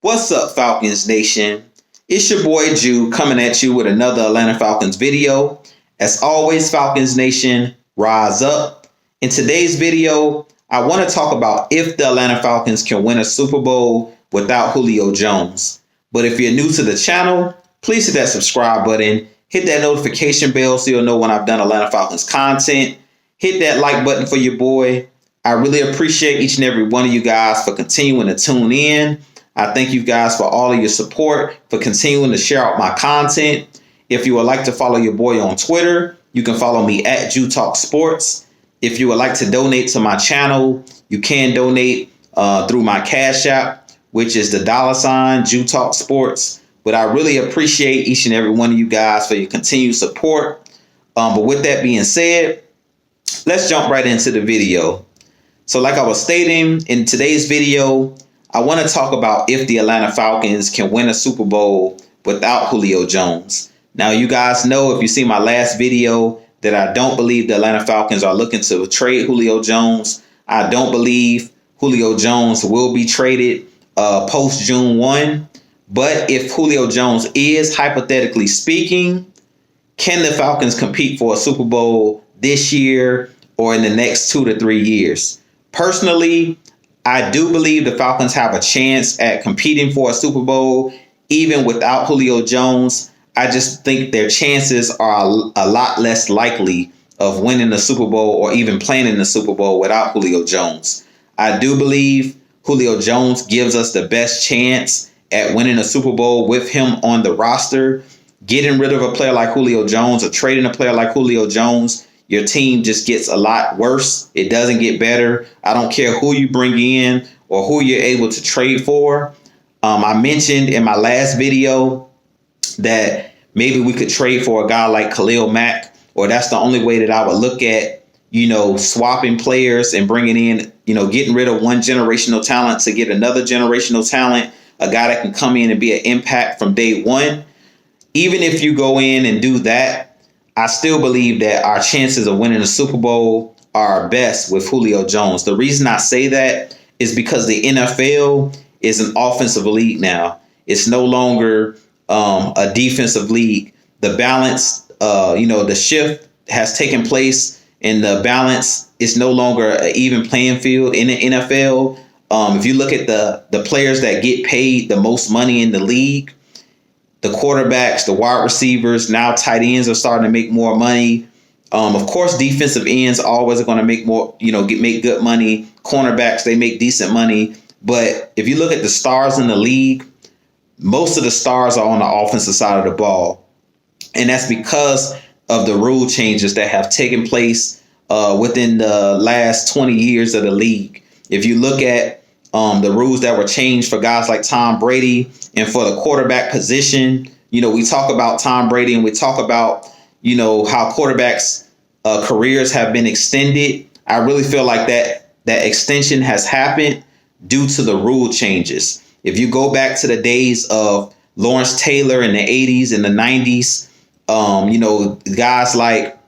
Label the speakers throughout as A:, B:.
A: What's up, Falcons Nation? It's your boy Ju coming at you with another Atlanta Falcons video. As always, Falcons Nation, rise up. In today's video, I want to talk about if the Atlanta Falcons can win a Super Bowl without Julio Jones. But if you're new to the channel, please hit that subscribe button, hit that notification bell so you'll know when I've done Atlanta Falcons content. Hit that like button for your boy. I really appreciate each and every one of you guys for continuing to tune in. I thank you guys for all of your support, for continuing to share out my content. If you would like to follow your boy on Twitter, you can follow me at JuTalkSports. If you would like to donate to my channel, you can donate through my Cash App, which is the $ JuTalkSports. But I really appreciate each and every one of you guys for your continued support. But with that being said, let's jump right into the video. So like I was stating in today's video, I want to talk about if the Atlanta Falcons can win a Super Bowl without Julio Jones. Now, you guys know, if you see my last video, that I don't believe the Atlanta Falcons are looking to trade Julio Jones. I don't believe Julio Jones will be traded post June 1. But if Julio Jones is, hypothetically speaking, can the Falcons compete for a Super Bowl this year or in the next 2 to 3 years? Personally, I do believe the Falcons have a chance at competing for a Super Bowl, even without Julio Jones. I just think their chances are a lot less likely of winning the Super Bowl or even playing in the Super Bowl without Julio Jones. I do believe Julio Jones gives us the best chance at winning a Super Bowl with him on the roster. Getting rid of a player like Julio Jones or trading a player like Julio Jones, your team just gets a lot worse. It doesn't get better. I don't care who you bring in or who you're able to trade for. I mentioned in my last video that maybe we could trade for a guy like Khalil Mack, or that's the only way that I would look at, swapping players and bringing in, getting rid of one generational talent to get another generational talent, a guy that can come in and be an impact from day one. Even if you go in and do that, I still believe that our chances of winning the Super Bowl are our best with Julio Jones. The reason I say that is because the NFL is an offensive league now. It's no longer a defensive league. The balance, the shift has taken place, and the balance is no longer an even playing field in the NFL. If you look at the players that get paid the most money in the league, the quarterbacks, the wide receivers, now tight ends are starting to make more money. Of course, defensive ends always are going to make more, make good money. Cornerbacks, they make decent money. But if you look at the stars in the league, most of the stars are on the offensive side of the ball. And that's because of the rule changes that have taken place within the last 20 years of the league. If you look at the rules that were changed for guys like Tom Brady and for the quarterback position, we talk about Tom Brady and we talk about, how quarterbacks' careers have been extended. I really feel like that extension has happened due to the rule changes. If you go back to the days of Lawrence Taylor in the 80s and the 90s, guys like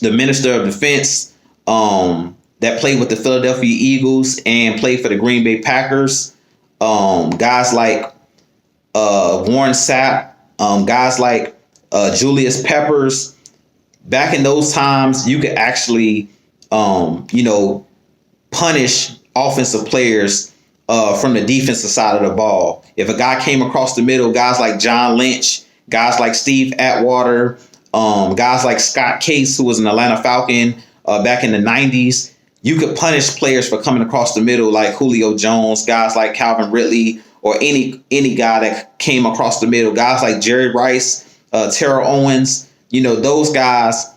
A: the Minister of Defense, that played with the Philadelphia Eagles and played for the Green Bay Packers. Guys like Warren Sapp, guys like Julius Peppers. Back in those times, you could actually, punish offensive players from the defensive side of the ball. If a guy came across the middle, guys like John Lynch, guys like Steve Atwater, guys like Scott Case, who was an Atlanta Falcon back in the 90s, you could punish players for coming across the middle, like Julio Jones, guys like Calvin Ridley, or any guy that came across the middle, guys like Jerry Rice, Terrell Owens. Those guys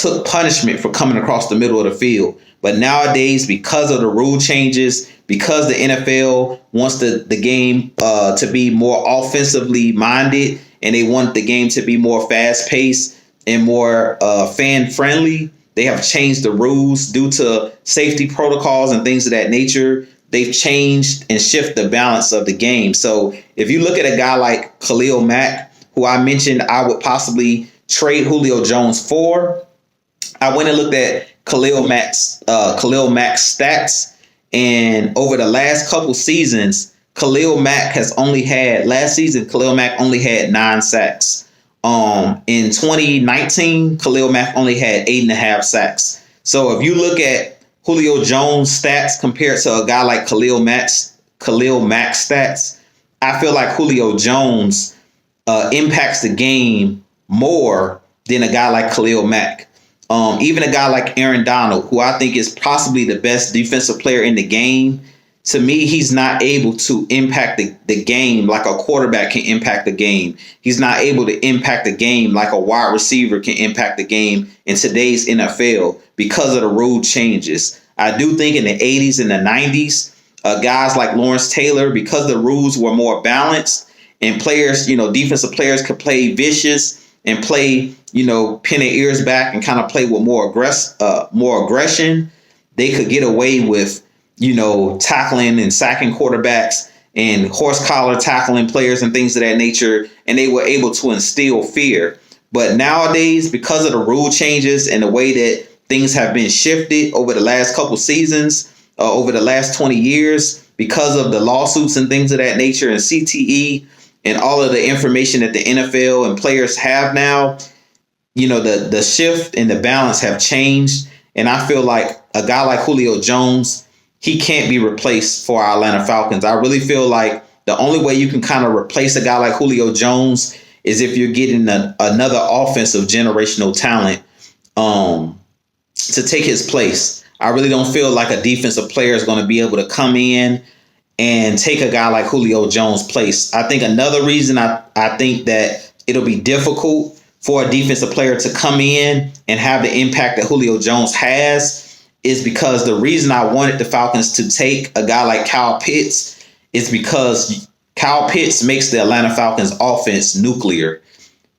A: took punishment for coming across the middle of the field. But nowadays, because of the rule changes, because the NFL wants the game to be more offensively minded, and they want the game to be more fast paced and more fan friendly, they have changed the rules due to safety protocols and things of that nature. They've changed and shifted the balance of the game. So if you look at a guy like Khalil Mack, who I mentioned I would possibly trade Julio Jones for, I went and looked at Khalil Mack's stats, and over the last couple seasons, Khalil Mack has only had last season. Khalil Mack only had 9 sacks. In 2019, Khalil Mack only had 8.5 sacks. So if you look at Julio Jones' stats compared to a guy like Khalil Mack's stats, I feel like Julio Jones impacts the game more than a guy like Khalil Mack. Even a guy like Aaron Donald, who I think is possibly the best defensive player in the game, to me, he's not able to impact the game like a quarterback can impact the game. He's not able to impact the game like a wide receiver can impact the game in today's NFL because of the rule changes. I do think in the 80s and the 90s, guys like Lawrence Taylor, because the rules were more balanced and players, defensive players could play vicious and play, pin their ears back and kind of play with more aggression, they could get away with tackling and sacking quarterbacks and horse collar tackling players and things of that nature, and they were able to instill fear. But nowadays, because of the rule changes and the way that things have been shifted over the last couple seasons, over the last 20 years, because of the lawsuits and things of that nature and CTE and all of the information that the NFL and players have now, the shift and the balance have changed. And I feel like a guy like Julio Jones, he can't be replaced for our Atlanta Falcons. I really feel like the only way you can kind of replace a guy like Julio Jones is if you're getting another offensive generational talent to take his place. I really don't feel like a defensive player is going to be able to come in and take a guy like Julio Jones' place. I think another reason I think that it'll be difficult for a defensive player to come in and have the impact that Julio Jones has is because the reason I wanted the Falcons to take a guy like Kyle Pitts is because Kyle Pitts makes the Atlanta Falcons offense nuclear.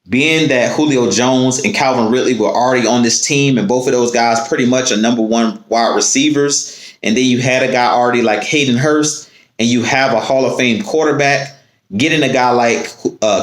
A: Being that Julio Jones and Calvin Ridley were already on this team, and both of those guys pretty much are number one wide receivers, and then you had a guy already like Hayden Hurst, and you have a Hall of Fame quarterback, getting a guy like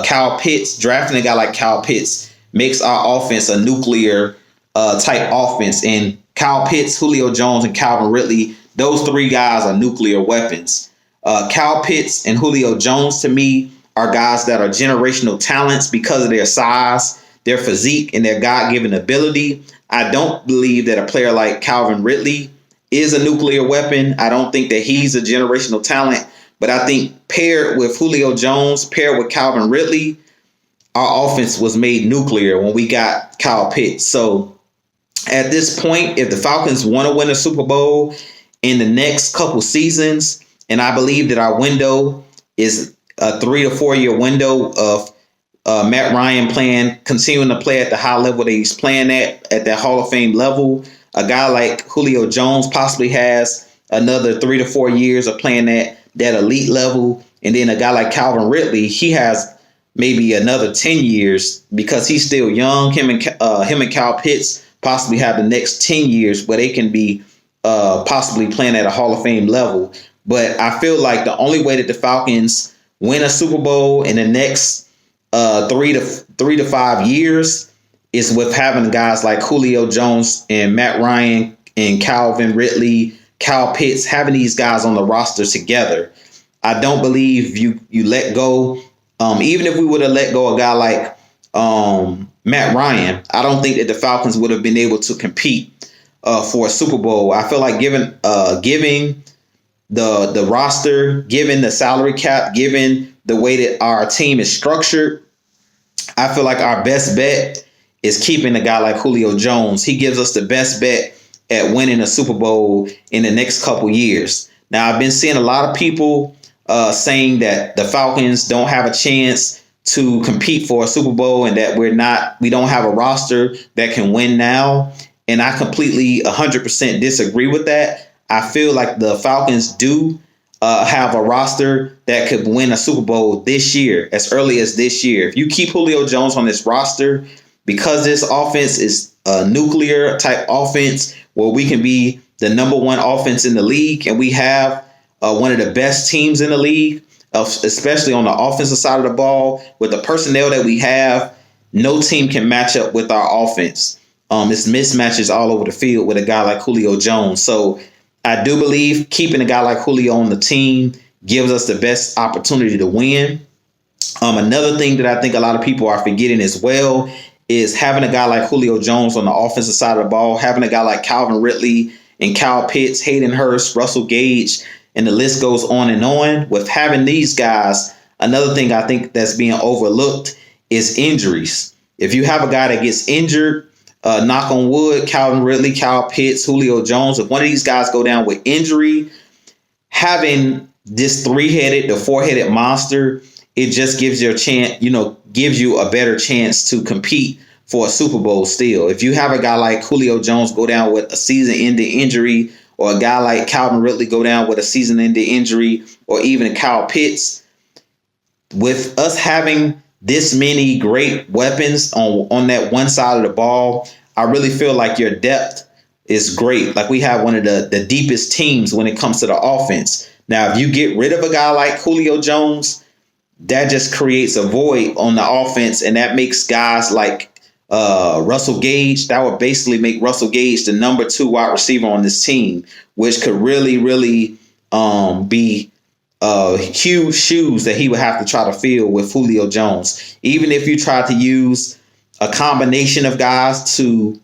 A: Kyle Pitts, drafting a guy like Kyle Pitts makes our offense a nuclear type offense. And Kyle Pitts, Julio Jones, and Calvin Ridley, those 3 guys are nuclear weapons. Kyle Pitts and Julio Jones, to me, are guys that are generational talents because of their size, their physique, and their God-given ability. I don't believe that a player like Calvin Ridley is a nuclear weapon. I don't think that he's a generational talent. But I think paired with Julio Jones, paired with Calvin Ridley, our offense was made nuclear when we got Kyle Pitts. So at this point, if the Falcons want to win a Super Bowl in the next couple seasons, and I believe that our window is a 3 to 4 year window of Matt Ryan continuing to play at the high level that he's playing at that Hall of Fame level. A guy like Julio Jones possibly has another 3 to 4 years of playing at that elite level. And then a guy like Calvin Ridley, he has maybe another 10 years because he's still young. Him and Kyle Pitts possibly have the next 10 years where they can be possibly playing at a Hall of Fame level. But I feel like the only way that the Falcons win a Super Bowl in the next 3 to 5 years is with having guys like Julio Jones and Matt Ryan and Calvin Ridley, Kyle Pitts, having these guys on the roster together. I don't believe you let go. Even if we would have let go a guy like Matt Ryan, I don't think that the Falcons would have been able to compete for a Super Bowl. I feel like giving the roster, given the salary cap, given the way that our team is structured, I feel like our best bet is keeping a guy like Julio Jones. He gives us the best bet at winning a Super Bowl in the next couple years. Now, I've been seeing a lot of people saying that the Falcons don't have a chance to compete for a Super Bowl and that we don't have a roster that can win now. And I completely 100% disagree with that. I feel like the Falcons do have a roster that could win a Super Bowl this year, as early as this year. If you keep Julio Jones on this roster, because this offense is a nuclear type offense where we can be the number one offense in the league, and we have one of the best teams in the league, especially on the offensive side of the ball, with the personnel that we have, no team can match up with our offense. It's mismatches all over the field with a guy like Julio Jones. So I do believe keeping a guy like Julio on the team gives us the best opportunity to win. Another thing that I think a lot of people are forgetting as well is having a guy like Julio Jones on the offensive side of the ball, having a guy like Calvin Ridley and Kyle Pitts, Hayden Hurst, Russell Gage, and the list goes on and on. With having these guys, another thing I think that's being overlooked is injuries. If you have a guy that gets injured, knock on wood, Calvin Ridley, Kyle Pitts, Julio Jones, if one of these guys go down with injury, having this the four-headed monster, it just gives you a chance, gives you a better chance to compete for a Super Bowl still. If you have a guy like Julio Jones go down with a season-ending injury, or a guy like Calvin Ridley go down with a season-ending injury, or even Kyle Pitts, with us having this many great weapons on that one side of the ball, I really feel like your depth is great. Like, we have one of the deepest teams when it comes to the offense. Now, if you get rid of a guy like Julio Jones, that just creates a void on the offense, and that makes guys like Russell Gage, that would basically make Russell Gage the number 2 wide receiver on this team, which could really, really be huge shoes that he would have to try to fill with Julio Jones. Even if you try to use a combination of guys to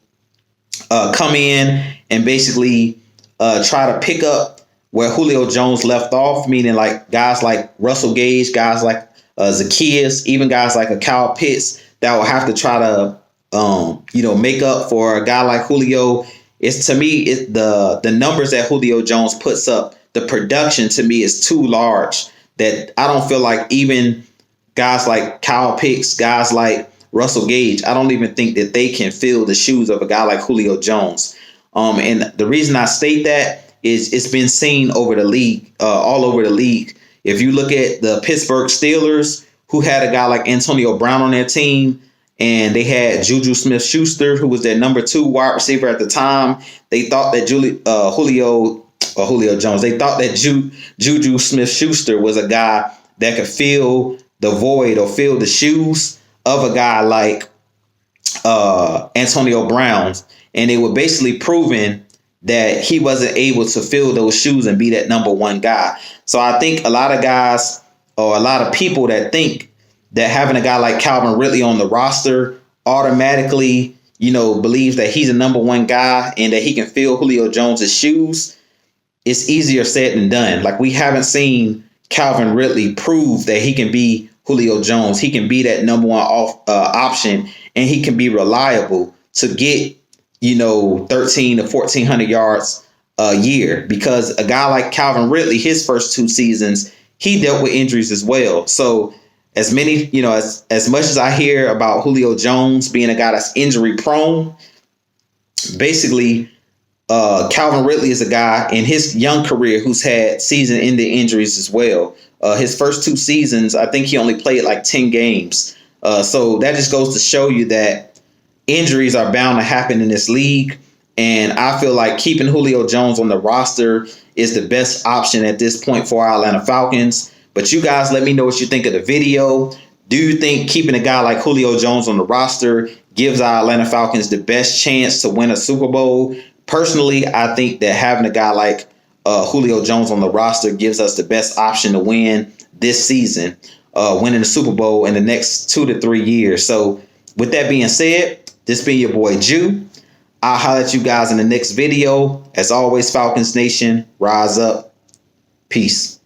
A: come in and basically try to pick up where Julio Jones left off, meaning like guys like Russell Gage, guys like Zacchaeus, even guys like a Kyle Pitts, that will have to try to make up for a guy like Julio. It's, to me, the numbers that Julio Jones puts up, the production to me is too large, that I don't feel like even guys like Kyle Pitts, guys like Russell Gage, I don't even think that they can fill the shoes of a guy like Julio Jones. And the reason I state that is it's been seen over the league, all over the league. If you look at the Pittsburgh Steelers, who had a guy like Antonio Brown on their team, and they had Juju Smith-Schuster, who was their number 2 wide receiver at the time, they thought that Julio Jones, they thought that Juju Smith-Schuster was a guy that could fill the void or fill the shoes of a guy like Antonio Brown. And they were basically proving that he wasn't able to fill those shoes and be that number 1 guy. So I think a lot of guys, or a lot of people that think that having a guy like Calvin Ridley on the roster automatically, believes that he's a number 1 guy and that he can fill Julio Jones's shoes, it's easier said than done. Like, we haven't seen Calvin Ridley prove that he can be Julio Jones. He can be that number 1 option, and he can be reliable to get 13 to 1,400 yards a year, because a guy like Calvin Ridley, his first 2 seasons, he dealt with injuries as well. So as many, as much as I hear about Julio Jones being a guy that's injury prone, basically Calvin Ridley is a guy in his young career who's had season-ending injuries as well. His first 2 seasons, I think he only played like 10 games. So that just goes to show you that injuries are bound to happen in this league. And I feel like keeping Julio Jones on the roster is the best option at this point for our Atlanta Falcons. But you guys, let me know what you think of the video. Do you think keeping a guy like Julio Jones on the roster gives our Atlanta Falcons the best chance to win a Super Bowl? Personally, I think that having a guy like Julio Jones on the roster gives us the best option to win this season, winning the Super Bowl in the next 2 to 3 years. So with that being said, this been your boy Jew. I'll holler at you guys in the next video. As always, Falcons Nation, rise up. Peace.